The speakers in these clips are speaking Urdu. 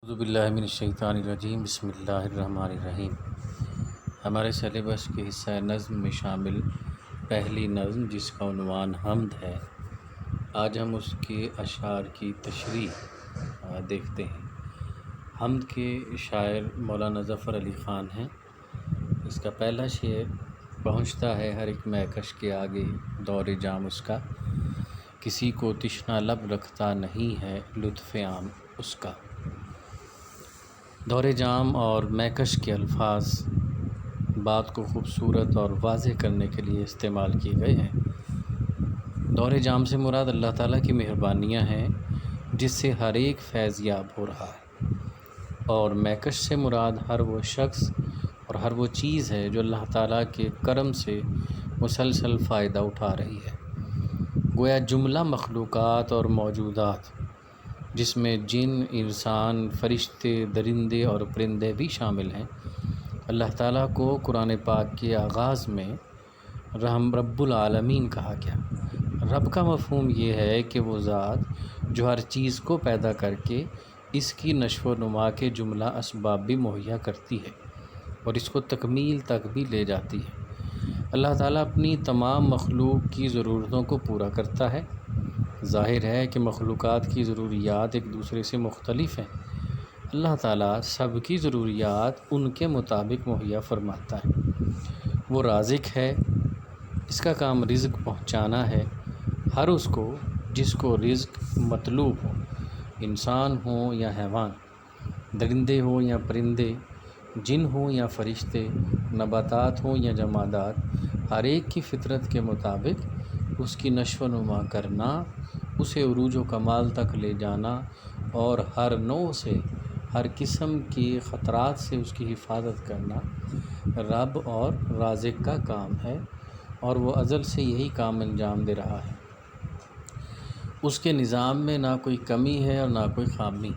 اعوذ باللہ من الشیطان الرجیم، بسم اللہ الرحمن الرحیم۔ ہمارے سلیبس کے حصہ نظم میں شامل پہلی نظم جس کا عنوان حمد ہے، آج ہم اس کے اشعار کی تشریح دیکھتے ہیں۔ حمد کے شاعر مولانا ظفر علی خان ہیں۔ اس کا پہلا شعر پہنچتا ہے ہر ایک مہکش کے آگے دور جام اس کا، کسی کو تشنہ لب رکھتا نہیں ہے لطف عام اس کا۔ دور جام اور مہکش کے الفاظ بات کو خوبصورت اور واضح کرنے کے لیے استعمال کیے گئے ہیں۔ دور جام سے مراد اللہ تعالیٰ کی مہربانیاں ہیں جس سے ہر ایک فیض یاب ہو رہا ہے، اور مہکش سے مراد ہر وہ شخص اور ہر وہ چیز ہے جو اللہ تعالیٰ کے کرم سے مسلسل فائدہ اٹھا رہی ہے۔ گویا جملہ مخلوقات اور موجودات جس میں جن، انسان، فرشتے، درندے اور پرندے بھی شامل ہیں، اللہ تعالیٰ کو قرآن پاک کے آغاز میں رب العالمین کہا گیا۔ رب کا مفہوم یہ ہے کہ وہ ذات جو ہر چیز کو پیدا کر کے اس کی نشو و نما کے جملہ اسباب بھی مہیا کرتی ہے اور اس کو تکمیل تک بھی لے جاتی ہے۔ اللہ تعالیٰ اپنی تمام مخلوق کی ضرورتوں کو پورا کرتا ہے۔ ظاہر ہے کہ مخلوقات کی ضروریات ایک دوسرے سے مختلف ہیں۔ اللہ تعالیٰ سب کی ضروریات ان کے مطابق مہیا فرماتا ہے۔ وہ رازق ہے، اس کا کام رزق پہنچانا ہے ہر اس کو جس کو رزق مطلوب ہو، انسان ہوں یا حیوان، درندے ہوں یا پرندے، جن ہوں یا فرشتے، نباتات ہوں یا جمادات، ہر ایک کی فطرت کے مطابق اس کی نشو و نما کرنا، اسے عروج و کمال تک لے جانا اور ہر نوع سے، ہر قسم کے خطرات سے اس کی حفاظت کرنا رب اور رازق کا کام ہے، اور وہ ازل سے یہی کام انجام دے رہا ہے۔ اس کے نظام میں نہ کوئی کمی ہے اور نہ کوئی خامی،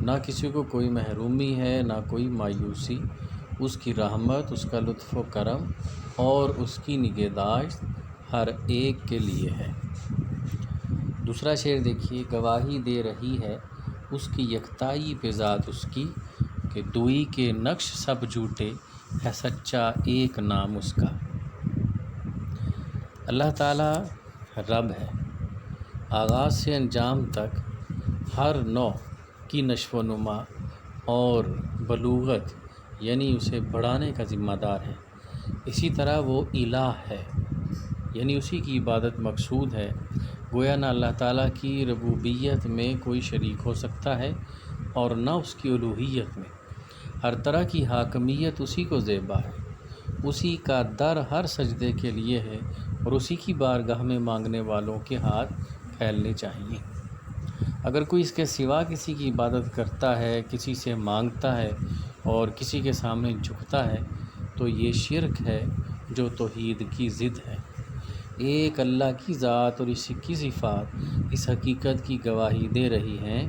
نہ کسی کو کوئی محرومی ہے نہ کوئی مایوسی۔ اس کی رحمت، اس کا لطف و کرم اور اس کی نگہداشت ہر ایک کے لیے ہے۔ دوسرا شعر دیکھیے، گواہی دے رہی ہے اس کی یکتائی پہ ذات اس کی، کہ دوئی کے نقش سب جھوٹے ہے سچا ایک نام اس کا۔ اللہ تعالیٰ رب ہے، آغاز سے انجام تک ہر نوع کی نشو و نما اور بلوغت یعنی اسے بڑھانے کا ذمہ دار ہے۔ اسی طرح وہ الہ ہے، یعنی اسی کی عبادت مقصود ہے۔ گویا نہ اللہ تعالیٰ کی ربوبیت میں کوئی شریک ہو سکتا ہے اور نہ اس کی الوہیت میں۔ ہر طرح کی حاکمیت اسی کو زیبا ہے، اسی کا در ہر سجدے کے لیے ہے اور اسی کی بارگاہ میں مانگنے والوں کے ہاتھ پھیلنے چاہیے۔ اگر کوئی اس کے سوا کسی کی عبادت کرتا ہے، کسی سے مانگتا ہے اور کسی کے سامنے جھکتا ہے تو یہ شرک ہے جو توحید کی ضد ہے۔ ایک اللہ کی ذات اور اس کی صفات اس حقیقت کی گواہی دے رہی ہیں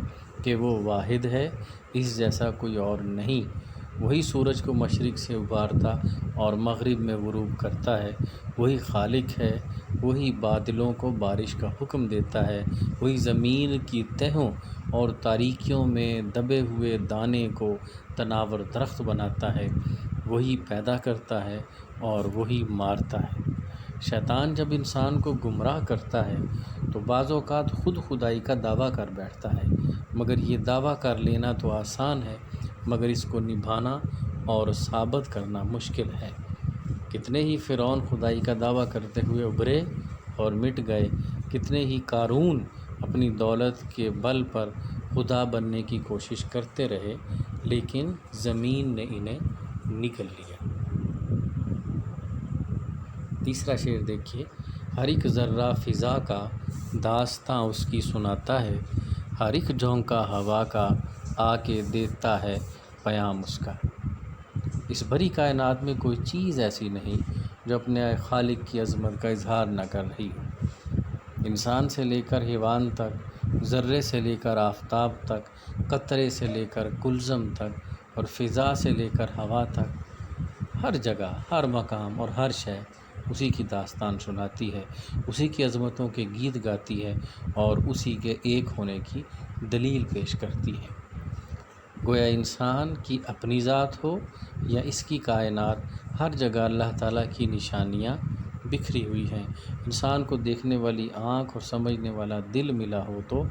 کہ وہ واحد ہے، اس جیسا کوئی اور نہیں۔ وہی سورج کو مشرق سے ابھارتا اور مغرب میں غروب کرتا ہے، وہی خالق ہے، وہی بادلوں کو بارش کا حکم دیتا ہے، وہی زمین کی تہوں اور تاریکیوں میں دبے ہوئے دانے کو تناور درخت بناتا ہے، وہی پیدا کرتا ہے اور وہی مارتا ہے۔ شیطان جب انسان کو گمراہ کرتا ہے تو بعض اوقات خود خدائی کا دعویٰ کر بیٹھتا ہے، مگر یہ دعویٰ کر لینا تو آسان ہے، مگر اس کو نبھانا اور ثابت کرنا مشکل ہے۔ کتنے ہی فرعون خدائی کا دعویٰ کرتے ہوئے ابھرے اور مٹ گئے، کتنے ہی قارون اپنی دولت کے بل پر خدا بننے کی کوشش کرتے رہے، لیکن زمین نے انہیں نگل لیا۔ تیسرا شعر دیکھیے، ہر ایک ذرہ فضا کا داستاں اس کی سناتا ہے، ہر ایک جھونکا ہوا کا آ کے دیتا ہے پیام اس کا۔ اس بھری کائنات میں کوئی چیز ایسی نہیں جو اپنے خالق کی عظمت کا اظہار نہ کر رہی ہو۔ انسان سے لے کر حیوان تک، ذرے سے لے کر آفتاب تک، قطرے سے لے کر کلزم تک اور فضا سے لے کر ہوا تک، ہر جگہ، ہر مقام اور ہر شے اسی کی داستان سناتی ہے، اسی کی عظمتوں کے گیت گاتی ہے اور اسی کے ایک ہونے کی دلیل پیش کرتی ہے۔ گویا انسان کی اپنی ذات ہو یا اس کی کائنات، ہر جگہ اللہ تعالیٰ کی نشانیاں بکھری ہوئی ہیں۔ انسان کو دیکھنے والی آنکھ اور سمجھنے والا دل ملا ہو تو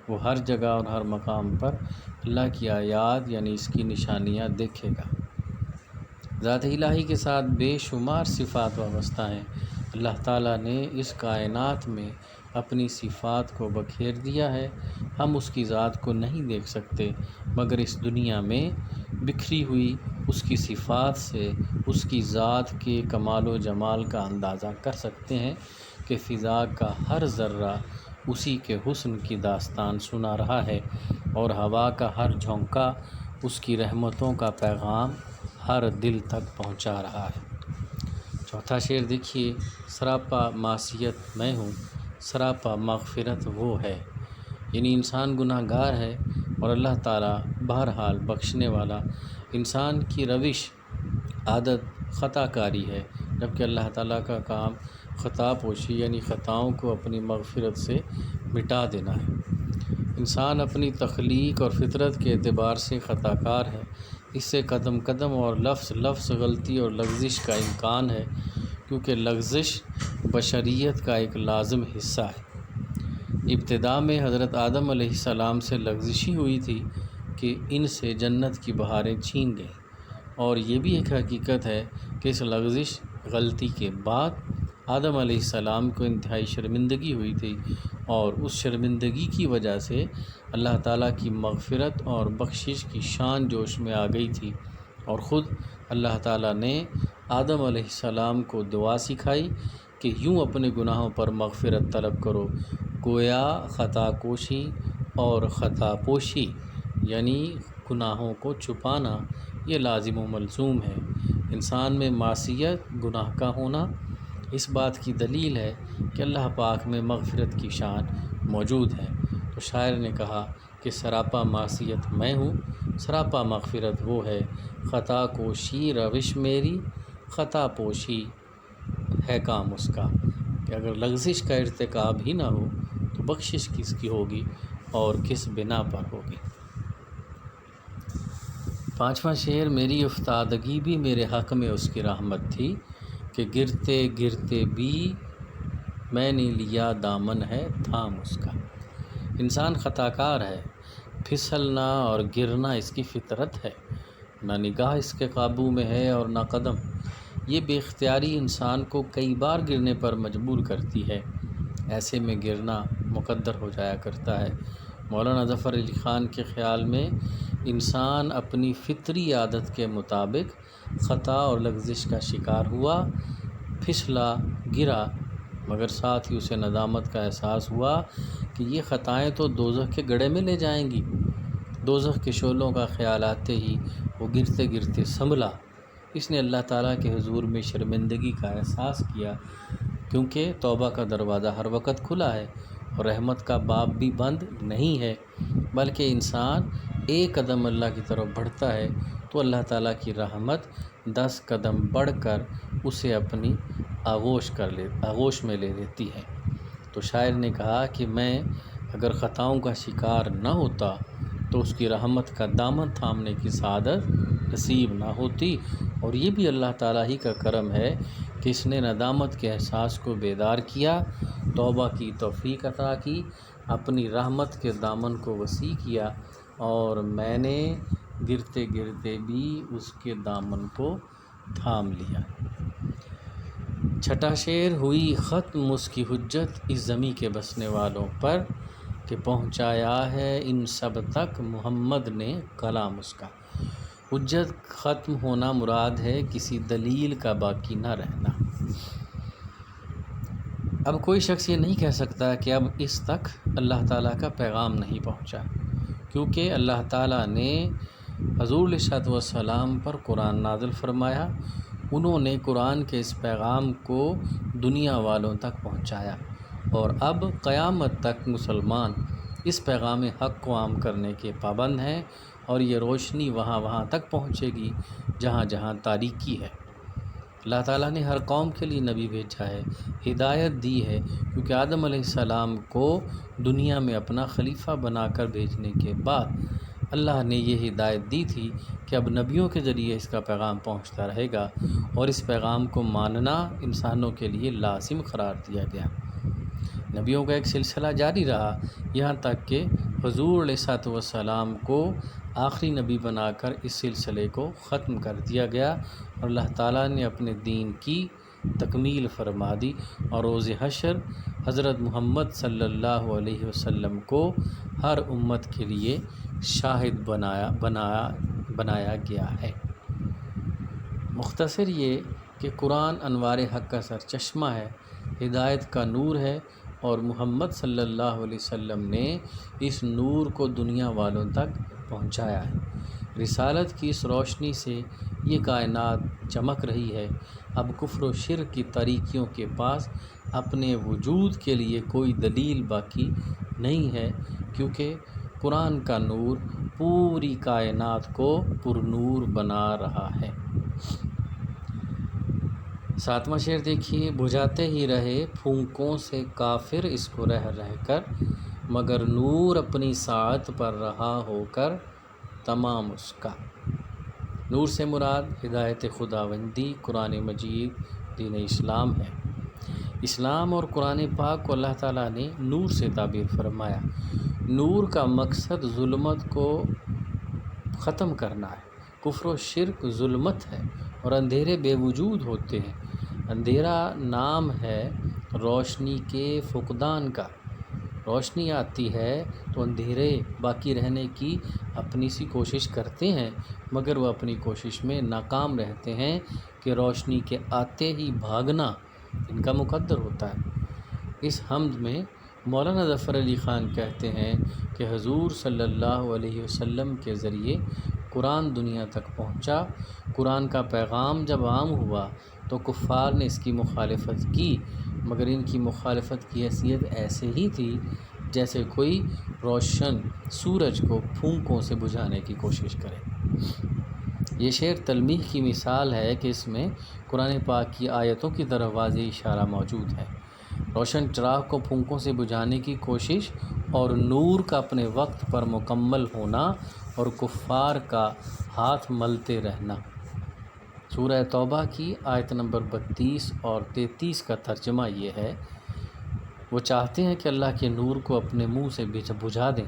وہ ہر جگہ اور ہر مقام پر اللہ کی آیات یعنی اس کی نشانیاں دیکھے گا۔ ذات الہی کے ساتھ بے شمار صفات وابستہ ہیں۔ اللہ تعالیٰ نے اس کائنات میں اپنی صفات کو بکھیر دیا ہے۔ ہم اس کی ذات کو نہیں دیکھ سکتے، مگر اس دنیا میں بکھری ہوئی اس کی صفات سے اس کی ذات کے کمال و جمال کا اندازہ کر سکتے ہیں کہ فضا کا ہر ذرہ اسی کے حسن کی داستان سنا رہا ہے اور ہوا کا ہر جھونکا اس کی رحمتوں کا پیغام ہر دل تک پہنچا رہا ہے۔ چوتھا شعر دیکھیے، سراپا معصیت میں ہوں، سراپا مغفرت وہ ہے۔ یعنی انسان گناہ گار ہے اور اللہ تعالیٰ بہرحال بخشنے والا۔ انسان کی روش، عادت خطا کاری ہے، جبکہ اللہ تعالیٰ کا کام خطا پوشی یعنی خطاؤں کو اپنی مغفرت سے مٹا دینا ہے۔ انسان اپنی تخلیق اور فطرت کے اعتبار سے خطا کار ہے۔ اس سے قدم قدم اور لفظ لفظ غلطی اور لغزش کا امکان ہے، کیونکہ لغزش بشریت کا ایک لازم حصہ ہے۔ ابتدا میں حضرت آدم علیہ السلام سے لغزشی ہوئی تھی کہ ان سے جنت کی بہاریں چھین گئیں، اور یہ بھی ایک حقیقت ہے کہ اس لغزش غلطی کے بعد آدم علیہ السلام کو انتہائی شرمندگی ہوئی تھی، اور اس شرمندگی کی وجہ سے اللہ تعالیٰ کی مغفرت اور بخشش کی شان جوش میں آ گئی تھی، اور خود اللہ تعالیٰ نے آدم علیہ السلام کو دعا سکھائی کہ یوں اپنے گناہوں پر مغفرت طلب کرو۔ گویا خطا کوشی اور خطا پوشی یعنی گناہوں کو چھپانا یہ لازم و ملزوم ہے۔ انسان میں معصیت، گناہ کا ہونا اس بات کی دلیل ہے کہ اللہ پاک میں مغفرت کی شان موجود ہے۔ تو شاعر نے کہا کہ سراپا معصیت میں ہوں، سراپا مغفرت وہ ہے، خطا کوشی روش میری، خطا پوشی ہے کام اس کا۔ کہ اگر لغزش کا ارتکاب ہی نہ ہو تو بخشش کس کی ہوگی اور کس بنا پر ہوگی۔ پانچواں شعر، میری افتادگی بھی میرے حق میں اس کی رحمت تھی کہ گرتے گرتے بھی میں نے لیا دامن ہے تھام اس کا۔ انسان خطا کار ہے، پھسلنا اور گرنا اس کی فطرت ہے، نہ نگاہ اس کے قابو میں ہے اور نہ قدم۔ یہ بے اختیاری انسان کو کئی بار گرنے پر مجبور کرتی ہے، ایسے میں گرنا مقدر ہو جایا کرتا ہے۔ مولانا ظفر علی خان کے خیال میں انسان اپنی فطری عادت کے مطابق خطا اور لغزش کا شکار ہوا، پھسلا، گرا، مگر ساتھ ہی اسے ندامت کا احساس ہوا کہ یہ خطائیں تو دوزخ کے گڑھے میں لے جائیں گی۔ دوزخ کے شعلوں کا خیال آتے ہی وہ گرتے گرتے سنبھلا۔ اس نے اللہ تعالیٰ کے حضور میں شرمندگی کا احساس کیا، کیونکہ توبہ کا دروازہ ہر وقت کھلا ہے اور رحمت کا باب بھی بند نہیں ہے، بلکہ انسان ایک قدم اللہ کی طرف بڑھتا ہے تو اللہ تعالیٰ کی رحمت 10 قدم بڑھ کر اسے اپنی آغوش میں لے لیتی ہے۔ تو شاعر نے کہا کہ میں اگر خطاؤں کا شکار نہ ہوتا تو اس کی رحمت کا دامن تھامنے کی سعادت نصیب نہ ہوتی، اور یہ بھی اللہ تعالیٰ ہی کا کرم ہے کہ اس نے ندامت کے احساس کو بیدار کیا، توبہ کی توفیق عطا کی، اپنی رحمت کے دامن کو وسیع کیا، اور میں نے گرتے گرتے بھی اس کے دامن کو تھام لیا۔ چھٹا شعر، ہوئی ختم اس کی حجت اس زمیں کے بسنے والوں پر کہ پہنچایا ہے ان سب تک محمد نے کلام اس کا۔ حجت ختم ہونا مراد ہے کسی دلیل کا باقی نہ رہنا۔ اب کوئی شخص یہ نہیں کہہ سکتا کہ اب اس تک اللہ تعالیٰ کا پیغام نہیں پہنچا، کیونکہ اللہ تعالیٰ نے حضور علیہ الصلوۃ والسلام پر قرآن نازل فرمایا، انہوں نے قرآن کے اس پیغام کو دنیا والوں تک پہنچایا، اور اب قیامت تک مسلمان اس پیغام حق کو عام کرنے کے پابند ہیں، اور یہ روشنی وہاں وہاں تک پہنچے گی جہاں جہاں تاریکی ہے۔ اللہ تعالیٰ نے ہر قوم کے لیے نبی بھیجا ہے، ہدایت دی ہے، کیونکہ آدم علیہ السلام کو دنیا میں اپنا خلیفہ بنا کر بھیجنے کے بعد اللہ نے یہ ہدایت دی تھی کہ اب نبیوں کے ذریعے اس کا پیغام پہنچتا رہے گا اور اس پیغام کو ماننا انسانوں کے لیے لازم قرار دیا گیا۔ نبیوں کا ایک سلسلہ جاری رہا یہاں تک کہ حضور علیہ الصلوۃ والسلام کو آخری نبی بنا کر اس سلسلے کو ختم کر دیا گیا اور اللہ تعالیٰ نے اپنے دین کی تکمیل فرما دی اور روز حشر حضرت محمد صلی اللہ علیہ وسلم کو ہر امت کے لیے شاہد بنایا گیا ہے۔ مختصر یہ کہ قرآن انوار حق کا سر چشمہ ہے، ہدایت کا نور ہے اور محمد صلی اللہ علیہ وسلم نے اس نور کو دنیا والوں تک پہنچایا ہے۔ رسالت کی اس روشنی سے یہ کائنات چمک رہی ہے۔ اب کفر و شرک کی تاریکیوں کے پاس اپنے وجود کے لیے کوئی دلیل باقی نہیں ہے، کیونکہ قرآن کا نور پوری کائنات کو پر نور بنا رہا ہے۔ 7واں شعر دیکھیے، بجھاتے ہی رہے پھونکوں سے کافر اس کو رہ رہ کر، مگر نور اپنی ساعت پر رہا ہو کر تمام اس کا۔ نور سے مراد ہدایت خداوندی قرآن مجید دین اسلام ہے۔ اسلام اور قرآن پاک کو اللہ تعالیٰ نے نور سے تعبیر فرمایا۔ نور کا مقصد ظلمت کو ختم کرنا ہے۔ کفر و شرک ظلمت ہے اور اندھیرے بے وجود ہوتے ہیں۔ اندھیرا نام ہے روشنی کے فقدان کا۔ روشنی آتی ہے تو اندھیرے باقی رہنے کی اپنی سی کوشش کرتے ہیں، مگر وہ اپنی کوشش میں ناکام رہتے ہیں کہ روشنی کے آتے ہی بھاگنا ان کا مقدر ہوتا ہے۔ اس حمد میں مولانا ظفر علی خان کہتے ہیں کہ حضور صلی اللہ علیہ وسلم کے ذریعے قرآن دنیا تک پہنچا۔ قرآن کا پیغام جب عام ہوا تو کفار نے اس کی مخالفت کی، مگر ان کی مخالفت کی حیثیت ایسے ہی تھی جیسے کوئی روشن سورج کو پھونکوں سے بجھانے کی کوشش کرے۔ یہ شعر تلمیح کی مثال ہے کہ اس میں قرآن پاک کی آیتوں کی طرف واضح اشارہ موجود ہے۔ روشن چراغ کو پھونکوں سے بجھانے کی کوشش اور نور کا اپنے وقت پر مکمل ہونا اور کفار کا ہاتھ ملتے رہنا۔ سورہ توبہ کی آیت نمبر 32 اور 33 کا ترجمہ یہ ہے، وہ چاہتے ہیں کہ اللہ کے نور کو اپنے منہ سے بجھا دیں،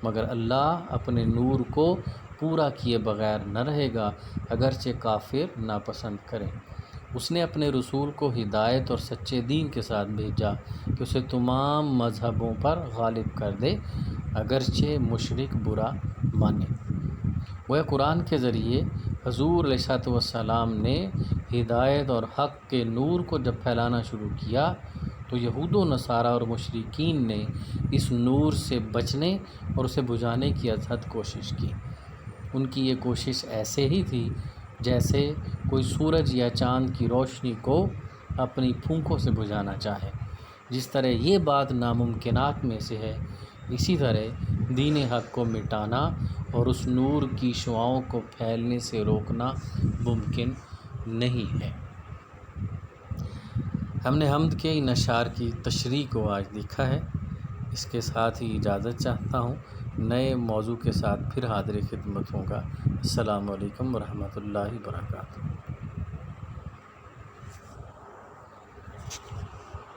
مگر اللہ اپنے نور کو پورا کیے بغیر نہ رہے گا، اگرچہ کافر ناپسند کریں۔ اس نے اپنے رسول کو ہدایت اور سچے دین کے ساتھ بھیجا کہ اسے تمام مذہبوں پر غالب کر دے، اگرچہ مشرک برا مانے۔ وہ قرآن کے ذریعے حضور علیہ الصلوۃ والسلام نے ہدایت اور حق کے نور کو جب پھیلانا شروع کیا تو یہود و نصارہ اور مشرکین نے اس نور سے بچنے اور اسے بجھانے کی اتحد کوشش کی۔ ان کی یہ کوشش ایسے ہی تھی جیسے کوئی سورج یا چاند کی روشنی کو اپنی پھونکوں سے بجھانا چاہے۔ جس طرح یہ بات ناممکنات میں سے ہے، اسی طرح دین حق کو مٹانا اور اس نور کی شعاؤں کو پھیلنے سے روکنا ممکن نہیں ہے۔ ہم نے حمد کے ان اشعار کی تشریح کو آج دیکھا ہے۔ اس کے ساتھ ہی اجازت چاہتا ہوں، نئے موضوع کے ساتھ پھر حاضر خدمت ہوں گا۔ السلام علیکم ورحمۃ اللہ وبرکاتہ۔